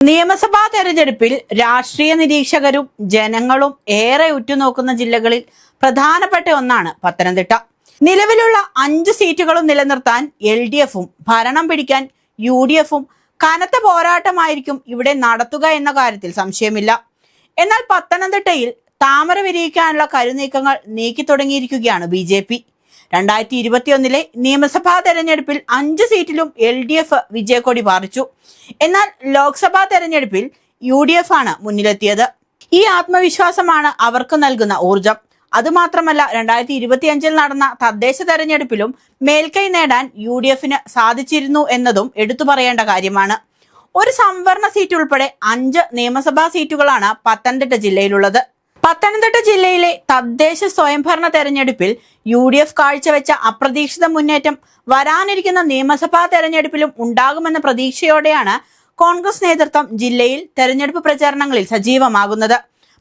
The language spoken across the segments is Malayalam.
നിയമസഭാ തെരഞ്ഞെടുപ്പിൽ രാഷ്ട്രീയ നിരീക്ഷകരും ജനങ്ങളും ഏറെ ഉറ്റുനോക്കുന്ന ജില്ലകളിൽ പ്രധാനപ്പെട്ട ഒന്നാണ് പത്തനംതിട്ട. നിലവിലുള്ള 5 സീറ്റുകളും നിലനിർത്താൻ LDFും ഭരണം പിടിക്കാൻ UDFും കനത്ത പോരാട്ടമായിരിക്കും ഇവിടെ നടത്തുക എന്ന കാര്യത്തിൽ സംശയമില്ല. എന്നാൽ പത്തനംതിട്ടയിൽ താമര വിരിയിക്കാനുള്ള കരുനീക്കങ്ങൾ നീക്കി തുടങ്ങിയിരിക്കുകയാണ് BJP. 2021 നിയമസഭാ തെരഞ്ഞെടുപ്പിൽ 5 സീറ്റിലും LDF വിജയക്കൊടി പാറിച്ചു. എന്നാൽ ലോക്സഭാ തെരഞ്ഞെടുപ്പിൽ UDF ആണ് മുന്നിലെത്തിയത്. ഈ ആത്മവിശ്വാസമാണ് അവർക്ക് നൽകുന്ന ഊർജം. അതുമാത്രമല്ല, 2025 നടന്ന തദ്ദേശ തെരഞ്ഞെടുപ്പിലും മേൽക്കൈ നേടാൻ UDFന് സാധിച്ചിരുന്നു എന്നതും എടുത്തു പറയേണ്ട കാര്യമാണ്. ഒരു സംവരണ സീറ്റ് ഉൾപ്പെടെ 5 നിയമസഭാ സീറ്റുകളാണ് പത്തനംതിട്ട ജില്ലയിലുള്ളത്. പത്തനംതിട്ട ജില്ലയിലെ തദ്ദേശ സ്വയംഭരണ തെരഞ്ഞെടുപ്പിൽ UDF കാഴ്ചവെച്ച അപ്രതീക്ഷിത മുന്നേറ്റം വരാനിരിക്കുന്ന നിയമസഭാ തെരഞ്ഞെടുപ്പിലും ഉണ്ടാകുമെന്ന പ്രതീക്ഷയോടെയാണ് കോൺഗ്രസ് നേതൃത്വം ജില്ലയിൽ തെരഞ്ഞെടുപ്പ് പ്രചാരണങ്ങളിൽ സജീവമാകുന്നത്.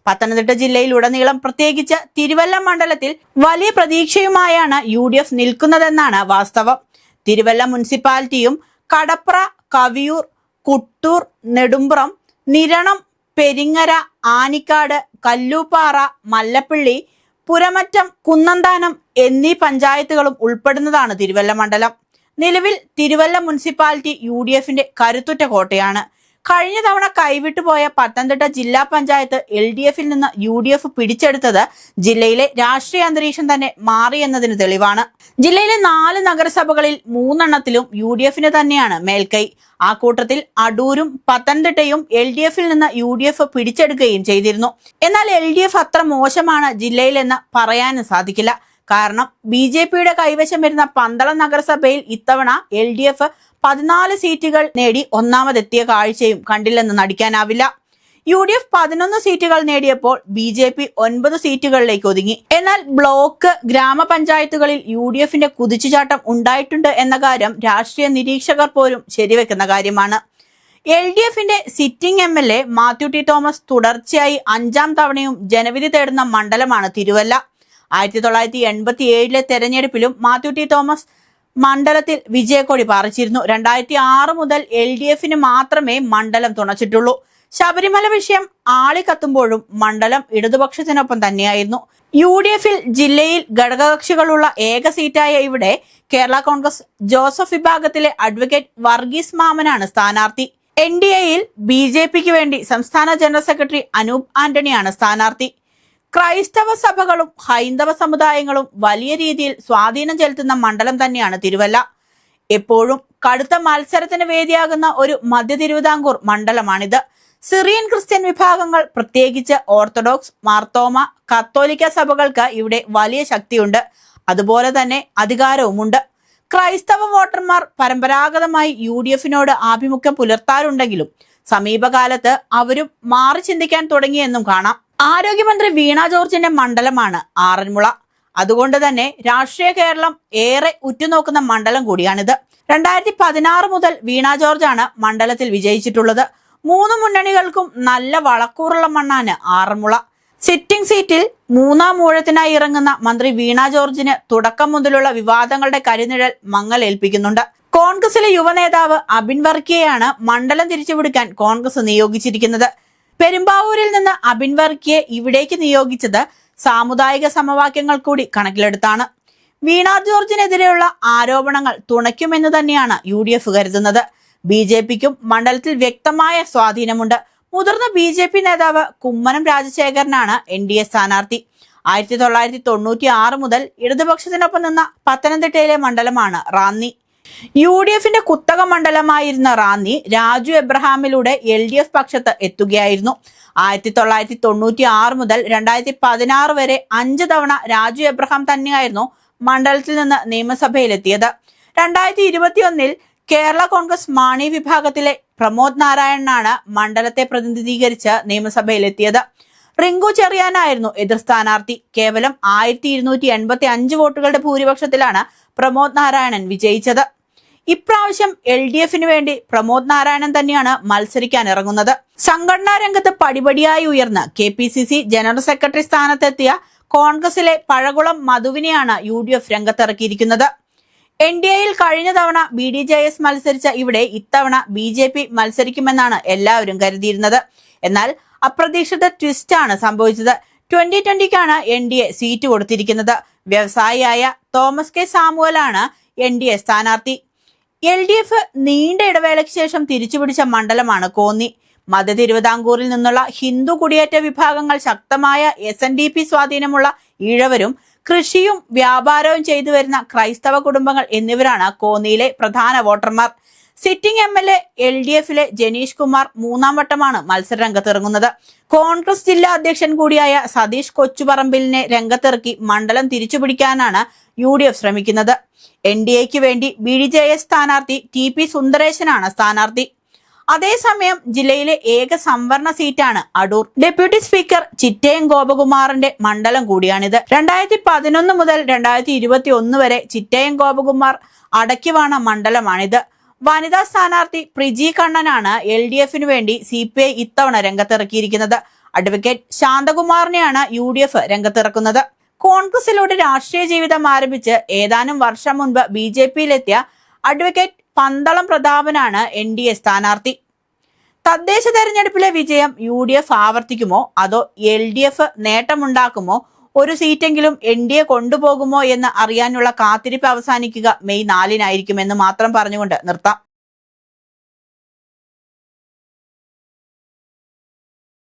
പത്തനംതിട്ട ജില്ലയിൽ ഉടനീളം, പ്രത്യേകിച്ച് തിരുവല്ല മണ്ഡലത്തിൽ വലിയ പ്രതീക്ഷയുമായാണ് UDF നിൽക്കുന്നതെന്നാണ് വാസ്തവം. തിരുവല്ല മുനിസിപ്പാലിറ്റിയും കടപ്ര, കവിയൂർ, കുട്ടൂർ, നെടുമ്പ്രം, നിരണം, പെരിങ്ങര, ആനിക്കാട്, കല്ലൂപ്പാറ, മല്ലപ്പള്ളി, പുരമറ്റം, കുന്നന്താനം എന്നീ പഞ്ചായത്തുകളും ഉൾപ്പെടുന്നതാണ് തിരുവല്ല മണ്ഡലം. നിലവിൽ തിരുവല്ല മുനിസിപ്പാലിറ്റി UDFന്റെ കരുത്തുറ്റ കോട്ടയാണ്. കഴിഞ്ഞ തവണ കൈവിട്ടുപോയ പത്തനംതിട്ട ജില്ലാ പഞ്ചായത്ത് LDFിൽ നിന്ന് UDF പിടിച്ചെടുത്തത് ജില്ലയിലെ രാഷ്ട്രീയ അന്തരീക്ഷം തന്നെ മാറിയെന്നതിന് തെളിവാണ്. ജില്ലയിലെ 4 നഗരസഭകളിൽ 3 എണ്ണത്തിലും UDFന് തന്നെയാണ് മേൽക്കൈ. ആ കൂട്ടത്തിൽ അടൂരും പത്തനംതിട്ടയും LDFിൽ നിന്ന് UDF പിടിച്ചെടുക്കുകയും ചെയ്തിരുന്നു. എന്നാൽ LDF അത്ര മോശമാണ് ജില്ലയിലെന്ന് പറയാനും സാധിക്കില്ല. കാരണം BJPയുടെ കൈവശം വരുന്ന പന്തളം നഗരസഭയിൽ ഇത്തവണ LDF 14 സീറ്റുകൾ നേടി ഒന്നാമതെത്തിയ കാഴ്ചയും കണ്ടില്ലെന്ന് നടിക്കാനാവില്ല. UDF 11 സീറ്റുകൾ നേടിയപ്പോൾ BJP 9 സീറ്റുകളിലേക്ക് ഒതുങ്ങി. എന്നാൽ ബ്ലോക്ക്, ഗ്രാമപഞ്ചായത്തുകളിൽ UDFന്റെ കുതിച്ചുചാട്ടം ഉണ്ടായിട്ടുണ്ട് എന്ന കാര്യം രാഷ്ട്രീയ നിരീക്ഷകർ പോലും ശരിവെക്കുന്ന കാര്യമാണ്. LDFന്റെ സിറ്റിംഗ് MLA മാത്യു ടി തോമസ് തുടർച്ചയായി 5ാം തവണയും ജനവിധി തേടുന്ന മണ്ഡലമാണ് തിരുവല്ല. 1987 തെരഞ്ഞെടുപ്പിലും മാത്യു ടി തോമസ് മണ്ഡലത്തിൽ വിജയക്കൊടി പാറിച്ചിരുന്നു. 2006 മുതൽ LDFന് മാത്രമേ മണ്ഡലം തുണച്ചിട്ടുള്ളൂ. ശബരിമല വിഷയം ആളിക്കത്തുമ്പോഴും മണ്ഡലം ഇടതുപക്ഷത്തിനൊപ്പം തന്നെയായിരുന്നു. UDFിൽ ജില്ലയിൽ ഘടകകക്ഷികളുള്ള ഏക സീറ്റായ ഇവിടെ കേരള കോൺഗ്രസ് ജോസഫ് വിഭാഗത്തിലെ അഡ്വക്കേറ്റ് വർഗീസ് മാമനാണ് സ്ഥാനാർത്ഥി. NDAയിൽ BJPക്ക് വേണ്ടി സംസ്ഥാന ജനറൽ സെക്രട്ടറി അനൂപ് ആന്റണിയാണ് സ്ഥാനാർത്ഥി. ക്രൈസ്തവ സഭകളും ഹൈന്ദവ സമുദായങ്ങളും വലിയ രീതിയിൽ സ്വാധീനം ചെലുത്തുന്ന മണ്ഡലം തന്നെയാണ് തിരുവല്ല. എപ്പോഴും കടുത്ത മത്സരത്തിന് വേദിയാകുന്ന ഒരു മധ്യ തിരുവിതാംകൂർ മണ്ഡലമാണിത്. സിറിയൻ ക്രിസ്ത്യൻ വിഭാഗങ്ങൾ, പ്രത്യേകിച്ച് ഓർത്തഡോക്സ്, മാർത്തോമ, കത്തോലിക്ക സഭകൾക്ക് ഇവിടെ വലിയ ശക്തിയുണ്ട്. അതുപോലെ തന്നെ അധികാരവുമുണ്ട്. ക്രൈസ്തവ വോട്ടർമാർ പരമ്പരാഗതമായി UDFനോട് ആഭിമുഖ്യം പുലർത്താറുണ്ടെങ്കിലും സമീപകാലത്ത് അവരും മാറി ചിന്തിക്കാൻ തുടങ്ങിയെന്നും കാണാം. ആരോഗ്യമന്ത്രി വീണ ജോർജിന്റെ മണ്ഡലമാണ് ആറന്മുള. അതുകൊണ്ട് തന്നെ രാഷ്ട്രീയ കേരളം ഏറെ ഉറ്റുനോക്കുന്ന മണ്ഡലം കൂടിയാണിത്. 2016 മുതൽ വീണ ജോർജാണ് മണ്ഡലത്തിൽ വിജയിച്ചിട്ടുള്ളത്. 3 മുന്നണികൾക്കും നല്ല വളക്കൂറുള്ള മണ്ണാണ് ആറന്മുള. സിറ്റിംഗ് സീറ്റിൽ 3ാം ഊഴത്തിനായി ഇറങ്ങുന്ന മന്ത്രി വീണ ജോർജിന് തുടക്കം മുതലുള്ള വിവാദങ്ങളുടെ കരിനിഴൽ മങ്ങലേൽപ്പിക്കുന്നുണ്ട്. കോൺഗ്രസിലെ യുവനേതാവ് അബിൻ വർക്കിയെയാണ് മണ്ഡലം തിരിച്ചുപിടിക്കാൻ കോൺഗ്രസ് നിയോഗിച്ചിരിക്കുന്നത്. പെരുമ്പാവൂരിൽ നിന്ന് അബിൻ വർക്കിയെ ഇവിടേക്ക് നിയോഗിച്ചത് സാമുദായിക സമവാക്യങ്ങൾ കൂടി കണക്കിലെടുത്താണ്. വീണ ജോർജിനെതിരെയുള്ള ആരോപണങ്ങൾ തുണയ്ക്കുമെന്ന് തന്നെയാണ് UDF കരുതുന്നത്. BJPക്കും മണ്ഡലത്തിൽ വ്യക്തമായ സ്വാധീനമുണ്ട്. മുതിർന്ന BJP നേതാവ് കുമ്മനം രാജശേഖരനാണ് NDA സ്ഥാനാർത്ഥി. 1996 മുതൽ ഇടതുപക്ഷത്തിനൊപ്പം നിന്ന പത്തനംതിട്ടയിലെ മണ്ഡലമാണ് റാന്നി. UDFന്റെ കുത്തക മണ്ഡലമായിരുന്ന റാന്നി രാജു എബ്രഹാമിലൂടെ LDF പക്ഷത്ത് എത്തുകയായിരുന്നു. 1996 മുതൽ 2016 വരെ 5 തവണ രാജു എബ്രഹാം തന്നെയായിരുന്നു മണ്ഡലത്തിൽ നിന്ന് നിയമസഭയിലെത്തിയത്. 2021 കേരള കോൺഗ്രസ് മാണി വിഭാഗത്തിലെ പ്രമോദ് നാരായണനാണ് മണ്ഡലത്തെ പ്രതിനിധീകരിച്ച് നിയമസഭയിലെത്തിയത്. റിങ്കു ചെറിയാനായിരുന്നു എതിർ സ്ഥാനാർത്ഥി. കേവലം 1285 വോട്ടുകളുടെ ഭൂരിപക്ഷത്തിലാണ് പ്രമോദ് നാരായണൻ വിജയിച്ചത്. ഇപ്രാവശ്യം LDFന് വേണ്ടി പ്രമോദ് നാരായണൻ തന്നെയാണ് മത്സരിക്കാൻ ഇറങ്ങുന്നത്. സംഘടനാ രംഗത്ത് പടിപടിയായി ഉയർന്ന് KPCC ജനറൽ സെക്രട്ടറി സ്ഥാനത്തെത്തിയ കോൺഗ്രസിലെ പഴകുളം മധുവിനെയാണ് UDF രംഗത്തിറക്കിയിരിക്കുന്നത്. NDAയിൽ കഴിഞ്ഞ തവണ BDJS മത്സരിച്ച ഇവിടെ ഇത്തവണ BJP മത്സരിക്കുമെന്നാണ് എല്ലാവരും കരുതിയിരുന്നത്. എന്നാൽ അപ്രതീക്ഷിത ട്വിസ്റ്റ് ആണ് സംഭവിച്ചത്. 2020ക്കാണ് NDA സീറ്റ് കൊടുത്തിരിക്കുന്നത്. വ്യവസായിയായ തോമസ് കെ സാമുവലാണ് NDA സ്ഥാനാർത്ഥി. LDF നീണ്ട ഇടവേളയ്ക്ക് ശേഷം തിരിച്ചുപിടിച്ച മണ്ഡലമാണ് കോന്നി. മധ്യ തിരുവിതാംകൂറിൽ നിന്നുള്ള ഹിന്ദു കുടിയേറ്റ വിഭാഗങ്ങൾ, ശക്തമായ SNDP സ്വാധീനമുള്ള ഈഴവരും കൃഷിയും വ്യാപാരവും ചെയ്തു വരുന്ന ക്രൈസ്തവ കുടുംബങ്ങൾ എന്നിവരാണ് കോന്നിയിലെ പ്രധാന വോട്ടർമാർ. സിറ്റിംഗ് MLA LDFിലെ ജനീഷ് കുമാർ 3ാം വട്ടമാണ് മത്സരരംഗത്തിറങ്ങുന്നത്. കോൺഗ്രസ് ജില്ലാ അധ്യക്ഷൻ കൂടിയായ സതീഷ് കൊച്ചുപറമ്പിലിനെ രംഗത്തിറക്കി മണ്ഡലം തിരിച്ചുപിടിക്കാനാണ് UDF ശ്രമിക്കുന്നത്. NDAയ്ക്ക് വേണ്ടി BDJS സ്ഥാനാർത്ഥി TP സുന്ദരേശനാണ് സ്ഥാനാർത്ഥി. അതേസമയം ജില്ലയിലെ ഏക സംവരണ സീറ്റാണ് അടൂർ. ഡെപ്യൂട്ടി സ്പീക്കർ ചിറ്റയം ഗോപകുമാറിന്റെ മണ്ഡലം കൂടിയാണിത്. 2011 മുതൽ 2021 വരെ ചിറ്റയം ഗോപകുമാർ അടക്കിവാണ മണ്ഡലമാണിത്. വനിതാ സ്ഥാനാർത്ഥി പ്രിജി കണ്ണനാണ് LDFിനു വേണ്ടി CPI ഇത്തവണ രംഗത്തിറക്കിയിരിക്കുന്നത്. Advocate ശാന്തകുമാറിനെയാണ് UDF രംഗത്തിറക്കുന്നത്. കോൺഗ്രസിലൂടെ രാഷ്ട്രീയ ജീവിതം ആരംഭിച്ച് ഏതാനും വർഷം മുൻപ് BJPയിലെത്തിയ അഡ്വക്കേറ്റ് പന്തളം പ്രതാപനാണ് NDA സ്ഥാനാർത്ഥി. തദ്ദേശ തെരഞ്ഞെടുപ്പിലെ വിജയം UDF ആവർത്തിക്കുമോ അതോ LDF നേട്ടമുണ്ടാക്കുമോ, ഒരു സീറ്റെങ്കിലും NDA കൊണ്ടുപോകുമോ എന്ന് അറിയാനുള്ള കാത്തിരിപ്പ് അവസാനിക്കുക മെയ് 4-നായിരിക്കുമെന്ന് മാത്രം പറഞ്ഞുകൊണ്ട് നിർത്താം.